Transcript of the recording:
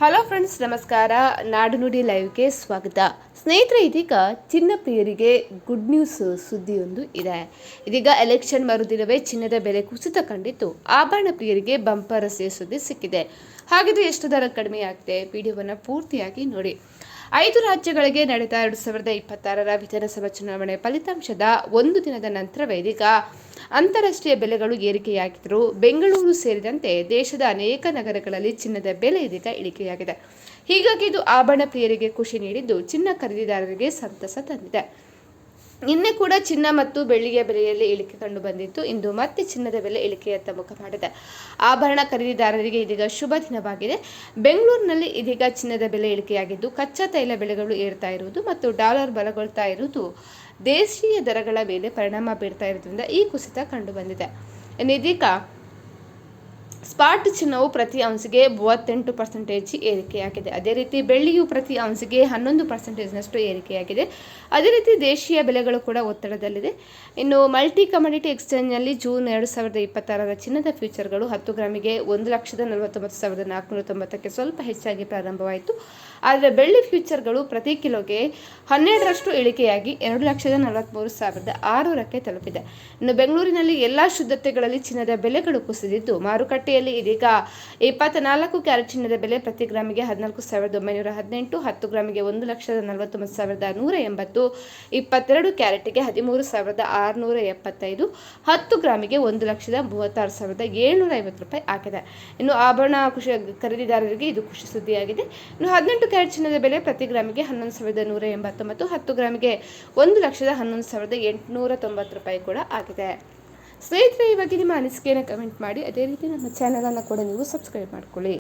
Hello friends, ನಮಸ್ಕಾರ. ನಾಡು ನುಡಿ ಲೈವ್ಗೆ ಸ್ವಾಗತ. ಸ್ನೇಹಿತರೆ, ಇದೀಗ ಚಿನ್ನ ಪ್ರಿಯರಿಗೆ ಗುಡ್ ನ್ಯೂಸ್ ಸುದ್ದಿಯೊಂದು ಇದೆ. ಇದೀಗ ಎಲೆಕ್ಷನ್ ಮರುದಿನವೇ ಚಿನ್ನದ ಬೆಲೆ ಕುಸಿತ ಕಂಡಿದ್ದು ಆಭರಣ ಪ್ರಿಯರಿಗೆ ಬಂಪರ್ ಸುದ್ದಿ ಸಿಕ್ಕಿದೆ. ಹಾಗಿದ್ರೆ ಎಷ್ಟು ದರ ಕಡಿಮೆ ಆಗಿದೆ? ವಿಡಿಯೋವನ್ನು ಪೂರ್ತಿಯಾಗಿ ನೋಡಿ. 5 ರಾಜ್ಯಗಳಿಗೆ ನಡೆದ 2026ರ ವಿಧಾನಸಭಾ ಚುನಾವಣೆ ಫಲಿತಾಂಶದ ಒಂದು ದಿನದ ನಂತರವೇ ಇದೀಗ ಅಂತಾರಾಷ್ಟ್ರೀಯ ಬೆಲೆಗಳು ಏರಿಕೆಯಾಗಿದ್ದರೂ ಬೆಂಗಳೂರು ಸೇರಿದಂತೆ ದೇಶದ ಅನೇಕ ನಗರಗಳಲ್ಲಿ ಚಿನ್ನದ ಬೆಲೆ ಇದೀಗ ಇಳಿಕೆಯಾಗಿದೆ. ಹೀಗಾಗಿ ಇದು ಆಭರಣ ಪ್ರಿಯರಿಗೆ ಖುಷಿ ನೀಡಿದ್ದು ಚಿನ್ನ ಖರೀದಿದಾರರಿಗೆ ಸಂತಸ ತಂದಿದೆ. ನಿನ್ನೆ ಕೂಡ ಚಿನ್ನ ಮತ್ತು ಬೆಳ್ಳಿಯ ಬೆಲೆಯಲ್ಲಿ ಇಳಿಕೆ ಕಂಡು ಬಂದಿತ್ತು. ಇಂದು ಮತ್ತೆ ಚಿನ್ನದ ಬೆಲೆ ಇಳಿಕೆಯತ್ತ ಮುಖ ಮಾಡಿದೆ. ಆಭರಣ ಖರೀದಿದಾರರಿಗೆ ಇದೀಗ ಶುಭ ದಿನವಾಗಿದೆ. ಬೆಂಗಳೂರಿನಲ್ಲಿ ಇದೀಗ ಚಿನ್ನದ ಬೆಲೆ ಇಳಿಕೆಯಾಗಿದ್ದು ಕಚ್ಚಾ ತೈಲ ಬೆಲೆಗಳು ಏರ್ತಾ ಇರುವುದು ಮತ್ತು ಡಾಲರ್ ಬಲಗೊಳ್ತಾ ಇರುವುದು ದೇಶೀಯ ದರಗಳ ಮೇಲೆ ಪರಿಣಾಮ ಬೀರ್ತಾ ಇರೋದ್ರಿಂದ ಈ ಕುಸಿತ ಕಂಡು ಬಂದಿದೆ. ಇದೀಗ ಸ್ಪಾಟ್ ಚಿನ್ನವು ಪ್ರತಿ ಔನ್ಸ್ಗೆ 38% ಏರಿಕೆಯಾಗಿದೆ. ಅದೇ ರೀತಿ ಬೆಳ್ಳಿಯು ಪ್ರತಿ ಔನ್ಸ್ಗೆ 11% ಏರಿಕೆಯಾಗಿದೆ. ಅದೇ ರೀತಿ ದೇಶೀಯ ಬೆಲೆಗಳು ಕೂಡ ಒತ್ತಡದಲ್ಲಿದೆ. ಇನ್ನು ಮಲ್ಟಿ ಕಮೋಡಿಟಿ ಎಕ್ಸ್ಚೇಂಜ್ನಲ್ಲಿ ಜೂನ್ 2026ರ ಚಿನ್ನದ ಫ್ಯೂಚರ್ಗಳು 10 ಗ್ರಾಮಿಗೆ 1,49,490ಕ್ಕೆ ಸ್ವಲ್ಪ ಹೆಚ್ಚಾಗಿ ಪ್ರಾರಂಭವಾಯಿತು. ಆದರೆ ಬೆಳ್ಳಿ ಫ್ಯೂಚರ್ಗಳು ಪ್ರತಿ ಕಿಲೋಗೆ 12% ಇಳಿಕೆಯಾಗಿ 2,43,600ಕ್ಕೆ ತಲುಪಿದೆ. ಇನ್ನು ಬೆಂಗಳೂರಿನಲ್ಲಿ ಎಲ್ಲಾ ಶುದ್ಧತೆಗಳಲ್ಲಿ ಚಿನ್ನದ ಬೆಲೆಗಳು ಕುಸಿದಿದ್ದು ಮಾರುಕಟ್ಟೆಯಲ್ಲಿ ಇದೀಗ 24 ಕ್ಯಾರೆಟ್ ಚಿನ್ನದ ಬೆಲೆ ಪ್ರತಿ ಗ್ರಾಮಿಗೆ 14,918, 10 ಗ್ರಾಮಿಗೆ 1,49,180, 22 ಕ್ಯಾರೆಟ್ಗೆ 13,675, 10 ಗ್ರಾಮಿಗೆ 1,36,750 ರೂಪಾಯಿ ಆಗಿದೆ. ಇನ್ನು ಆಭರಣ ಖರೀದಿದಾರರಿಗೆ ಇದು ಖುಷಿ ಸುದ್ದಿಯಾಗಿದೆ. ಇನ್ನು 18 ಕ್ಯಾರೆಟ್ ಚಿನ್ನದ ಬೆಲೆ ಪ್ರತಿ ಗ್ರಾಮಿಗೆ 11,189, 10 ಗ್ರಾಮಿಗೆ 1,11,890 ರೂಪಾಯಿ ಕೂಡ ಆಗಿದೆ. ಸ್ನೇಹಿತರೆ, ಈ ಬಗ್ಗೆ ನಿಮ್ಮ ಅನಿಸಿಕೆಯನ್ನು ಕಮೆಂಟ್ ಮಾಡಿ. ಅದೇ ರೀತಿ ನಮ್ಮ ಚಾನಲನ್ನು ಕೂಡ ನೀವು ಸಬ್ಸ್ಕ್ರೈಬ್ ಮಾಡ್ಕೊಳ್ಳಿ.